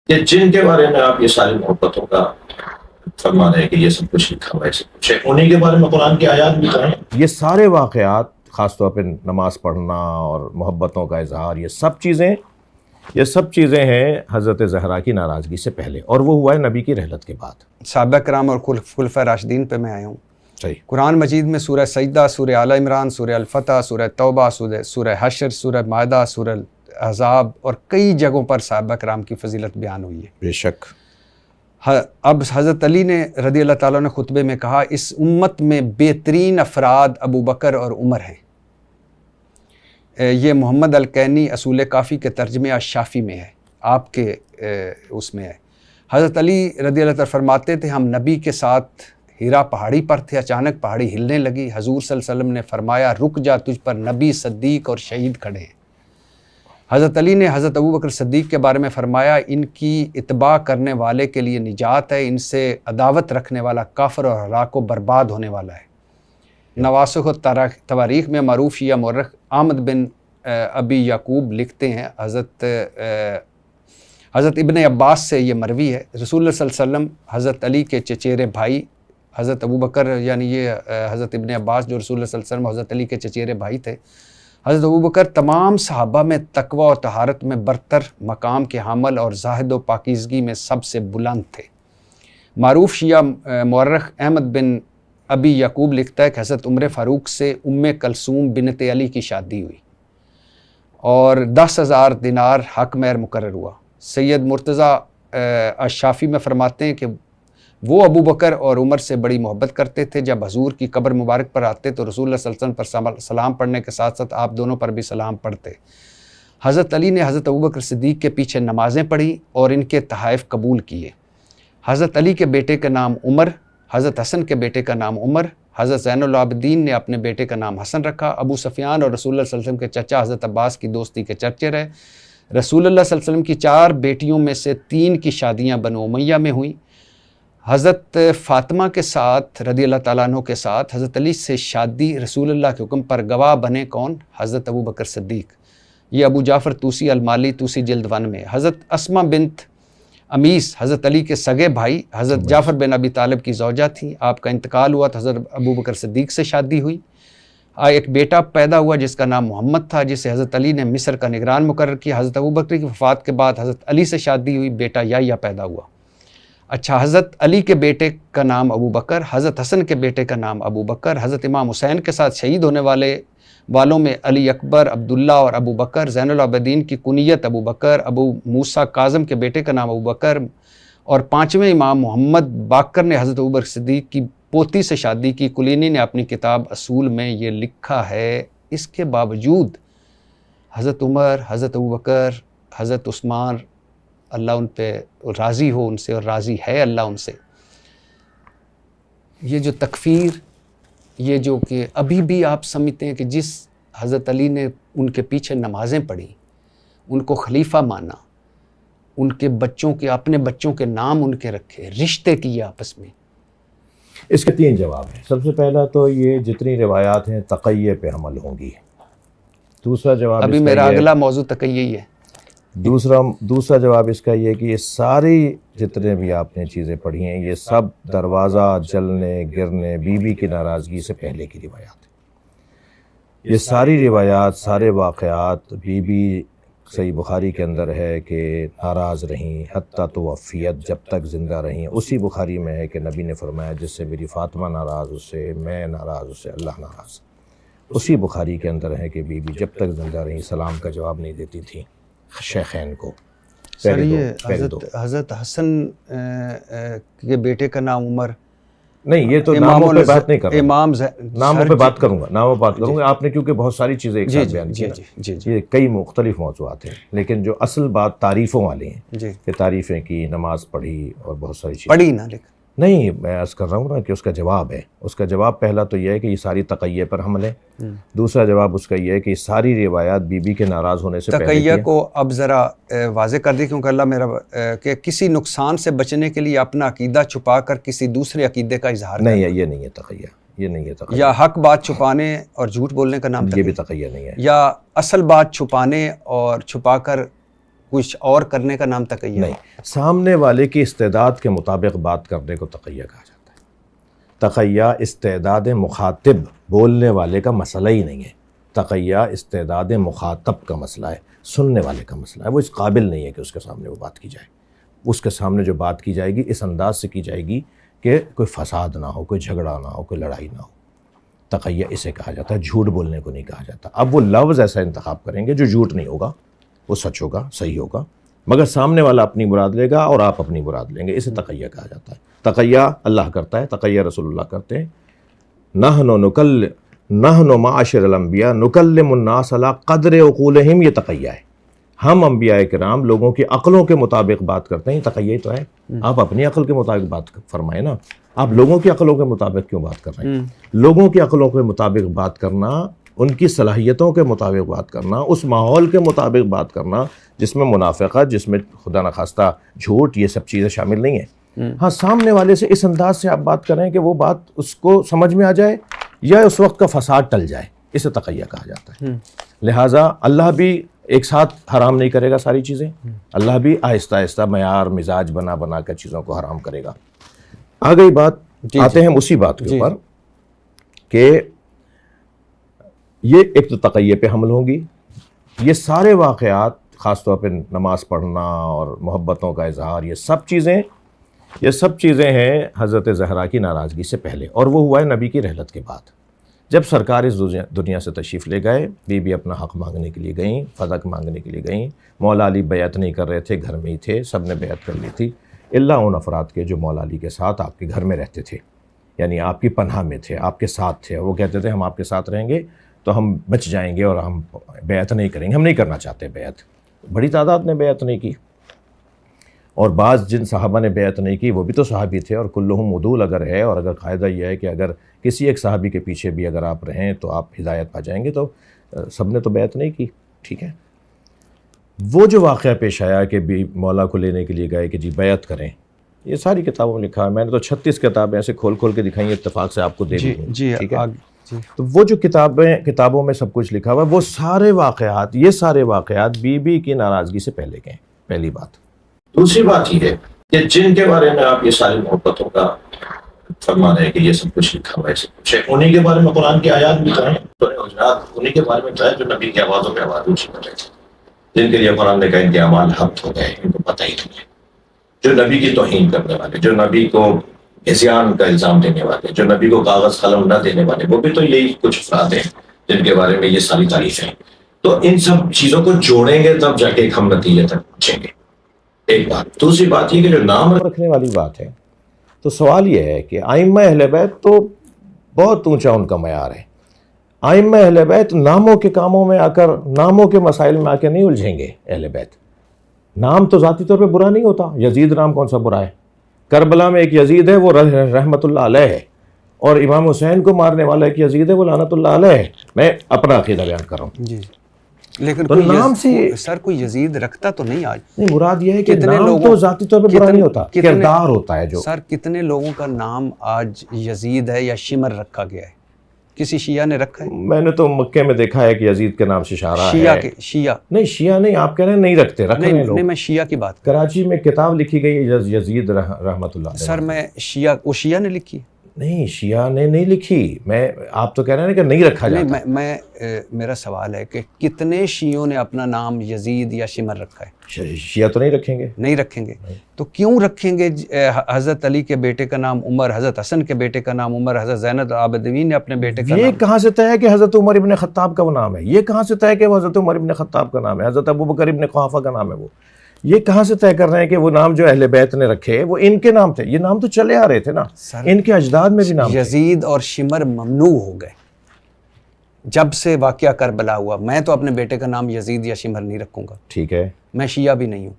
یہ جن کے بارے میں آپ یہ ساری محبتوں کا فرما رہے ہیں کہ یہ سب کچھ لکھا ہوا ہے، سب کچھ ہے، انہیں کے بارے میں قرآن کی آیات بھی تو ہیں. یہ سارے واقعات، خاص طور پہ نماز پڑھنا اور محبتوں کا اظہار، یہ سب چیزیں ہیں حضرت زہرا کی ناراضگی سے پہلے، اور وہ ہوا ہے نبی کی رحلت کے بعد. صحابہ کرام اور خلفائے راشدین پہ میں آیا ہوں. صحیح. قرآن مجید میں سورہ سجدہ، سورہ آل عمران، سورہ الفتح، سورہ توبہ، سورہ حشر، سورہ مائدہ، سورہ احزاب اور کئی جگہوں پر صحابہ کرام کی فضیلت بیان ہوئی ہے. بے شک. اب حضرت علی نے رضی اللہ تعالیٰ نے خطبے میں کہا اس امت میں بہترین افراد ابو بکر اور عمر ہیں. یہ محمد الکینی اصول کافی کے ترجمے الشافی میں ہے، آپ کے اس میں ہے. حضرت علی رضی اللہ تعالیٰ فرماتے تھے ہم نبی کے ساتھ ہیرا پہاڑی پر تھے، اچانک پہاڑی ہلنے لگی، حضور صلی اللہ علیہ وسلم نے فرمایا رک جا، تجھ پر نبی، صدیق اور شہید کھڑے ہیں. حضرت علی نے حضرت ابو بکر صدیق کے بارے میں فرمایا ان کی اتباع کرنے والے کے لیے نجات ہے، ان سے عداوت رکھنے والا کافر اور ہلاک و برباد ہونے والا ہے. نواسخ و تواریخ میں معروف شیعہ مورخ احمد بن ابی یعقوب لکھتے ہیں حضرت ابن عباس سے یہ مروی ہے، رسول اللہ صلی اللہ علیہ وسلم حضرت علی کے چچیرے بھائی حضرت ابو بکر، یعنی یہ حضرت ابن عباس جو رسول اللہ صلی اللہ علیہ وسلم حضرت علی کے چچیرے بھائی تھے. حضرت ابو بکر تمام صحابہ میں تقوی اور طہارت میں برتر مقام کے حامل اور زاہد و پاکیزگی میں سب سے بلند تھے. معروف شیعہ مورخ احمد بن ابی یعقوب لکھتا ہے کہ حضرت عمر فاروق سے کلثوم بنت علی کی شادی ہوئی اور 10,000 دینار حق مہر مقرر ہوا. سید مرتضیٰ الشافی میں فرماتے ہیں کہ وہ ابو بکر اور عمر سے بڑی محبت کرتے تھے. جب حضور کی قبر مبارک پر آتے تو رسول اللہ صلی اللہ علیہ وسلم پر سلام پڑھنے کے ساتھ ساتھ آپ دونوں پر بھی سلام پڑھتے. حضرت علی نے حضرت ابو بکر صدیق کے پیچھے نمازیں پڑھی اور ان کے تحائف قبول کیے. حضرت علی کے بیٹے کا نام عمر، حضرت حسن کے بیٹے کا نام عمر، حضرت زین العابدین نے اپنے بیٹے کا نام حسن رکھا. ابو سفیان اور رسول اللہ صلی اللہ علیہ وسلم کے چچا حضرت عباس کی دوستی کے چرچے رہے. رسول اللہ صلی اللہ علیہ وسلم کی 4 بیٹیوں میں سے 3 کی شادیاں بنو امیہ میں ہوئیں. حضرت فاطمہ کے ساتھ رضی اللہ تعالیٰ عنہ کے ساتھ حضرت علی سے شادی رسول اللہ کے حکم پر گواہ بنے کون؟ حضرت ابو بکر صدیق. یہ ابو جعفر طوسی المالی طوسی جلد 1 میں. حضرت اسمہ بنت امیس حضرت علی کے سگے بھائی حضرت جعفر بن ابی طالب کی زوجہ تھیں. آپ کا انتقال ہوا تو حضرت ابو بکر صدیق سے شادی ہوئی. ایک بیٹا پیدا ہوا جس کا نام محمد تھا، جسے حضرت علی نے مصر کا نگران مقرر کیا. حضرت ابو بکر کی وفات کے بعد حضرت علی سے شادی ہوئی، بیٹا یحییٰ پیدا ہوا. اچھا، حضرت علی کے بیٹے کا نام ابو بکر، حضرت حسن کے بیٹے کا نام ابو بکر، حضرت امام حسین کے ساتھ شہید ہونے والوں میں علی اکبر، عبداللہ اور ابو بکر. زین العابدین کی کنیت ابو بکر. ابو موسیٰ کاظم کے بیٹے کا نام ابو بکر. اور 5ویں امام محمد باقر نے حضرت ابو بکر صدیق کی پوتی سے شادی کی. کلینی نے اپنی کتاب اصول میں یہ لکھا ہے. اس کے باوجود حضرت عمر، حضرت ابو بکر، حضرت عثمان، اللہ ان پہ راضی ہو ان سے اور راضی ہے اللہ ان سے، یہ جو تکفیر، یہ جو کہ ابھی بھی آپ سمجھتے ہیں کہ جس حضرت علی نے ان کے پیچھے نمازیں پڑھی، ان کو خلیفہ مانا، ان کے بچوں کے، اپنے بچوں کے نام ان کے رکھے، رشتے کیے آپس میں. اس کے 3 جواب ہیں. سب سے پہلا تو یہ جتنی روایات ہیں تقیہ پہ حمل ہوں گی. دوسرا جواب ابھی میرا اگلا موضوع تقیہ ہی ہے. دوسرا جواب اس کا یہ کہ یہ ساری جتنے بھی آپ نے چیزیں پڑھی ہیں یہ سب دروازہ جلنے گرنے بی بی کی ناراضگی سے پہلے کی روایات ہیں. یہ ساری روایات، سارے واقعات بی بی صحیح بخاری کے اندر ہے کہ ناراض رہیں حتیٰ توفیت، جب تک زندہ رہیں. اسی بخاری میں ہے کہ نبی نے فرمایا جس سے میری فاطمہ ناراض اس سے میں ناراض اس سے اللہ ناراض. اسی بخاری کے اندر ہے کہ بی بی جب تک زندہ رہیں سلام کا جواب نہیں دیتی تھیں شیخین کو. سر یہ حضرت حسن کے بیٹے کا نام عمر نہیں، یہ تو ناموں پہ بات نہیں کر رہا، ناموں پہ بات کروں گا. آپ نے کیونکہ بہت ساری چیزیں ایک ساتھ بیان کی، یہ کئی مختلف موضوعات ہیں، لیکن جو اصل بات تعریفوں والی ہیں کہ تعریفیں کی، نماز پڑھی اور بہت ساری چیزیں پڑھی نا، لیکن نہیں میں عرض کر رہا ہوں نا کہ اس کا جواب ہے. اس کا جواب پہلا تو یہ ہے کہ یہ ساری تقیہ پر حمل ہے. دوسرا جواب اس کا یہ ہے کہ یہ ساری روایات بی بی کے ناراض ہونے سے پہلے تقیہ کو اب ذرا واضح کر دی، کیونکہ اللہ میرا کہ کسی نقصان سے بچنے کے لیے اپنا عقیدہ چھپا کر کسی دوسرے عقیدے کا اظہار نہیں ہے. یہ نہیں ہے تقیہ، یہ نہیں ہے تقیہ. یا حق بات چھپانے اور جھوٹ بولنے کا نام یہ بھی تقیہ نہیں ہے. یا اصل بات چھپانے اور چھپا کر کچھ اور کرنے کا نام تقیہ نہیں، سامنے والے کی استعداد کے مطابق بات کرنے کو تقیہ کہا جاتا ہے۔ تقیہ استعداد مخاطب بولنے والے کا مسئلہ ہی نہیں ہے، تقیہ استعداد مخاطب کا مسئلہ ہے، سننے والے کا مسئلہ ہے۔ وہ اس قابل نہیں ہے کہ اس کے سامنے وہ بات کی جائے، اس کے سامنے جو بات کی جائے گی اس انداز سے کی جائے گی کہ کوئی فساد نہ ہو، کوئی جھگڑا نہ ہو، کوئی لڑائی نہ ہو۔ تقیہ اسے کہا جاتا ہے، جھوٹ بولنے کو نہیں کہا جاتا۔ اب وہ لفظ ایسا انتخاب کریں گے جو جھوٹ نہیں ہوگا، وہ سچ ہوگا، صحیح ہوگا، مگر سامنے والا اپنی مراد لے گا اور آپ اپنی مراد لیں گے، اسے تقیہ کہا جاتا ہے۔ تقیہ اللہ کرتا ہے، تقیہ رسول اللہ کرتے ہیں۔ نحن معاشر الانبیاء نکلم الناس علی قدر عقولہم، یہ تقیہ ہے۔ ہم انبیاء کرام لوگوں کی عقلوں کے مطابق بات کرتے ہیں، تقیہ تو ہے۔ آپ اپنی عقل کے مطابق بات فرمائیں نا، آپ لوگوں کی عقلوں کے مطابق کیوں بات کر رہے ہیں؟ لوگوں کی عقلوں کے مطابق بات کرنا، ان کی صلاحیتوں کے مطابق بات کرنا، اس ماحول کے مطابق بات کرنا جس میں منافقت، جس میں خدا نخواستہ جھوٹ، یہ سب چیزیں شامل نہیں ہیں۔ ہاں، سامنے والے سے اس انداز سے آپ بات کریں کہ وہ بات اس کو سمجھ میں آ جائے یا اس وقت کا فساد ٹل جائے، اسے تقیہ کہا جاتا ہے۔ لہٰذا اللہ بھی ایک ساتھ حرام نہیں کرے گا ساری چیزیں، اللہ بھی آہستہ آہستہ معیار مزاج بنا بنا کر چیزوں کو حرام کرے گا۔ آ گئی بات، آتے ہیں اسی بات کے اوپر کہ یہ ایک تو تقیہ پہ حمل ہوگی، یہ سارے واقعات خاص طور پہ نماز پڑھنا اور محبتوں کا اظہار، یہ سب چیزیں ہیں حضرت زہرا کی ناراضگی سے پہلے، اور وہ ہوا ہے نبی کی رحلت کے بعد۔ جب سرکار اس دنیا سے تشریف لے گئے، بی اپنا حق مانگنے کے لیے گئیں، فدق مانگنے کے لیے گئیں۔ مولا علی بیعت نہیں کر رہے تھے، گھر میں ہی تھے، سب نے بیعت کر لی تھی الا ان افراد کے جو مولا علی کے ساتھ آپ کے گھر میں رہتے تھے، یعنی آپ کی پناہ میں تھے، آپ کے ساتھ تھے۔ وہ کہتے تھے ہم آپ کے ساتھ رہیں گے تو ہم بچ جائیں گے اور ہم بیعت نہیں کریں گے، ہم نہیں کرنا چاہتے بیعت۔ بڑی تعداد نے بیعت نہیں کی، اور بعض جن صحابہ نے بیعت نہیں کی وہ بھی تو صحابی تھے، اور کلہم عدول اگر ہے، اور اگر قاعدہ یہ ہے کہ اگر کسی ایک صحابی کے پیچھے بھی اگر آپ رہیں تو آپ ہدایت پا جائیں گے، تو سب نے تو بیعت نہیں کی، ٹھیک ہے۔ وہ جو واقعہ پیش آیا کہ بھی مولا کو لینے کے لیے گئے کہ جی بیعت کریں، یہ ساری کتابوں میں لکھا ہے، میں نے تو 36 کتابیں ایسے کھول کھول کے دکھائی، اتفاق سے آپ کو دے دی، ٹھیک ہے۔ تو وہ جو کتابوں میں سب کچھ لکھا ہوا ہے، وہ سارے واقعات، یہ سارے واقعات بی کی ناراضگی سے پہلے کے ہیں، پہلی بات۔ دوسری بات یہ ہے کہ جن کے بارے میں آپ یہ ساری محبتوں کا فرما رہے ہیں کہ یہ سب کچھ لکھا ہوا ہے، سب کچھ ہے، انہیں کے بارے میں قرآن کی آیات بھی کہیں، انہیں کے بارے میں کہیں جو نبی کی آوازوں پہ آواز اونچی کر رہے تھے، جن کے لیے قرآن نے کہا ان کے اعمال حق ہو گئے، ان کو پتہ ہی نہیں ہے، جو نبی کی توہین کرنے والے، جو نبی کو عصیان کا الزام دینے والے، جو نبی کو کاغذ قلم نہ دینے والے، وہ بھی تو یہی کچھ افراد ہیں جن کے بارے میں یہ ساری تعریفیں ہیں۔ تو ان سب چیزوں کو جوڑیں گے تب جا کے ہم نتیجے تک پہنچیں گے، ایک بات۔ دوسری بات یہ کہ جو نام رکھنے والی بات ہے، تو سوال یہ ہے کہ ائمہ اہل بیت تو بہت اونچا ان کا معیار ہے۔ ائمہ اہل بیت ناموں کے کاموں میں آ کر، ناموں کے مسائل میں آ کے نہیں الجھیں گے۔ اہل بیت نام تو ذاتی طور پہ برا نہیں ہوتا، یزید نام کون سا برا ہے؟ کربلا میں ایک یزید ہے، وہ رحمت اللہ علیہ ہے، اور امام حسین کو مارنے والا ایک یزید ہے، وہ لعنت اللہ علیہ ہے۔ میں اپنا عقیدہ بیان کر رہا ہوں جی، لیکن تو نام سے سر کوئی یزید رکھتا تو نہیں آج۔ نہیں، مراد یہ ہے کہ نام تو ذاتی طور پہ برا نہیں ہوتا، کردار ہوتا ہے جو۔ سر کتنے لوگوں کا نام آج یزید ہے یا شمر رکھا گیا ہے؟ کسی شیعہ نے رکھا ہے؟ میں نے تو مکے میں دیکھا ہے کہ یزید کے نام سے شاعرہ ہے۔ شیعہ نہیں، شیعہ نہیں، آپ کہہ رہے ہیں نہیں رکھتے، رکھ رہے ہیں لوگ۔ نہیں، میں شیعہ کی بات کراچی میں کتاب لکھی گئی ہے یزید رحمت اللہ علیہ۔ سر میں شیعہ، وہ شیعہ نے لکھی؟ نہیں، شیعہ نے نہیں لکھی، آپ تو کہہ رہے ہیں کہ نہیں رکھا جاتا۔ میرا سوال ہے کہ کتنے شیعوں نے اپنا نام یزید یا شمر رکھا ہے؟ شیعہ تو نہیں رکھیں گے، نہیں رکھیں گے، تو کیوں رکھیں گے؟ حضرت علی کے بیٹے کا نام عمر، حضرت حسن کے بیٹے کا نام عمر، حضرت زین العابدین نے اپنے بیٹے کا نام۔ یہ کہاں سے طے ہے کہ حضرت عمر ابن خطاب کا وہ نام ہے؟ یہ کہاں سے طے ہے کہ وہ حضرت عمر ابن خطاب کا نام ہے؟ حضرت ابوبکر ابن قحافہ کا نام ہے وہ؟ یہ کہاں سے طے کر رہے ہیں کہ وہ نام جو اہل بیت نے رکھے وہ ان کے نام تھے؟ یہ نام تو چلے آ رہے تھے نا، ان کے اجداد میں بھی نام تھے۔ یزید اور شمر ممنوع ہو گئے جب سے واقعہ کربلا ہوا۔ میں تو اپنے بیٹے کا نام یزید یا شمر نہیں رکھوں گا، ٹھیک ہے، میں شیعہ بھی نہیں ہوں۔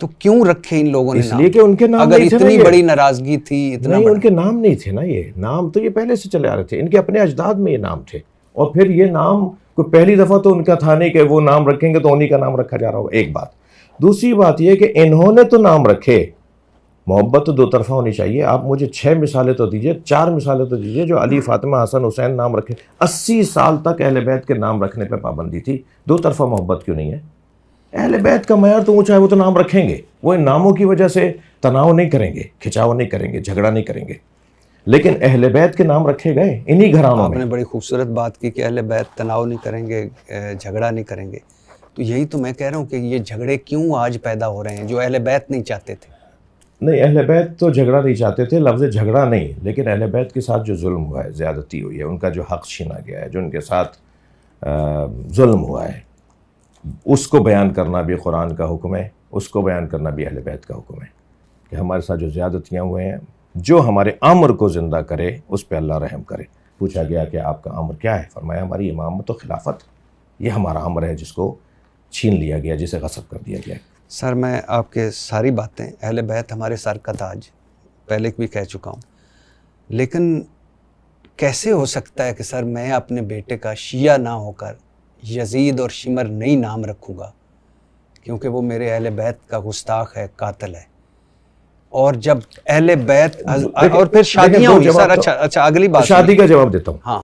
تو کیوں رکھے ان لوگوں نے اس نام؟ لیے کہ ان کے نام اگر نہیں تھے اتنی نا، بڑی ناراضگی تھی، اتنا نہیں، ان کے نام نہیں تھے نا، یہ نام تو یہ پہلے سے چلے آ رہے تھے، ان کے اپنے اجداد میں یہ نام تھے، اور پھر یہ نام کوئی پہلی دفعہ تو ان کا تھا نہیں کہ وہ نام رکھیں گے تو انہی کا نام رکھا جا رہا ہوگا، ایک بات۔ دوسری بات یہ کہ انہوں نے تو نام رکھے، محبت تو دو طرفہ ہونی چاہیے۔ آپ مجھے 6 مثالیں تو دیجئے، 4 مثالیں تو دیجئے جو علی، فاطمہ، حسن، حسین نام رکھے۔ 80 سال تک اہل بیت کے نام رکھنے پہ پابندی تھی، دو طرفہ محبت کیوں نہیں ہے؟ اہل بیت کا معیار تو اونچا ہے, وہ تو نام رکھیں گے, وہ ان ناموں کی وجہ سے تناؤ نہیں کریں گے, کھچاؤ نہیں کریں گے, جھگڑا نہیں کریں گے, لیکن اہل بیت کے نام رکھے گئے انہی گھرانوں آپ میں. نے بڑی خوبصورت بات کی کہ اہل بیت تناؤ نہیں کریں گے, جھگڑا نہیں کریں گے. تو یہی تو میں کہہ رہا ہوں کہ یہ جھگڑے کیوں آج پیدا ہو رہے ہیں جو اہل بیت نہیں چاہتے تھے. نہیں, اہل بیت تو جھگڑا نہیں چاہتے تھے, لفظ جھگڑا نہیں, لیکن اہل بیت کے ساتھ جو ظلم ہوا ہے, زیادتی ہوئی ہے, ان کا جو حق چھینا گیا ہے, جو ان کے ساتھ ظلم ہوا ہے, اس کو بیان کرنا بھی قرآن کا حکم ہے, اس کو بیان کرنا بھی اہل بیت کا حکم ہے کہ ہمارے ساتھ جو زیادتیاں ہوئے ہیں, جو ہمارے امر کو زندہ کرے اس پہ اللہ رحم کرے. پوچھا گیا کہ آپ کا امر کیا ہے؟ فرمایا ہماری امامت و خلافت, یہ ہمارا امر ہے جس کو چھین لیا گیا, جسے غصب کر دیا گیا. سر میں آپ کے ساری باتیں, اہل بیت ہمارے سر کا تاج, پہلے بھی کہہ چکا ہوں, لیکن کیسے ہو سکتا ہے کہ سر میں اپنے بیٹے کا شیعہ نہ ہو کر یزید اور شمر نہیں نام رکھوں گا, کیونکہ وہ میرے اہل بیت کا گستاخ ہے, قاتل ہے. اور جب اہل بیت اور پھر شادیاں ہوئی سر, اچھا اگلی بات شادی کا جواب دیتا ہوں. ہاں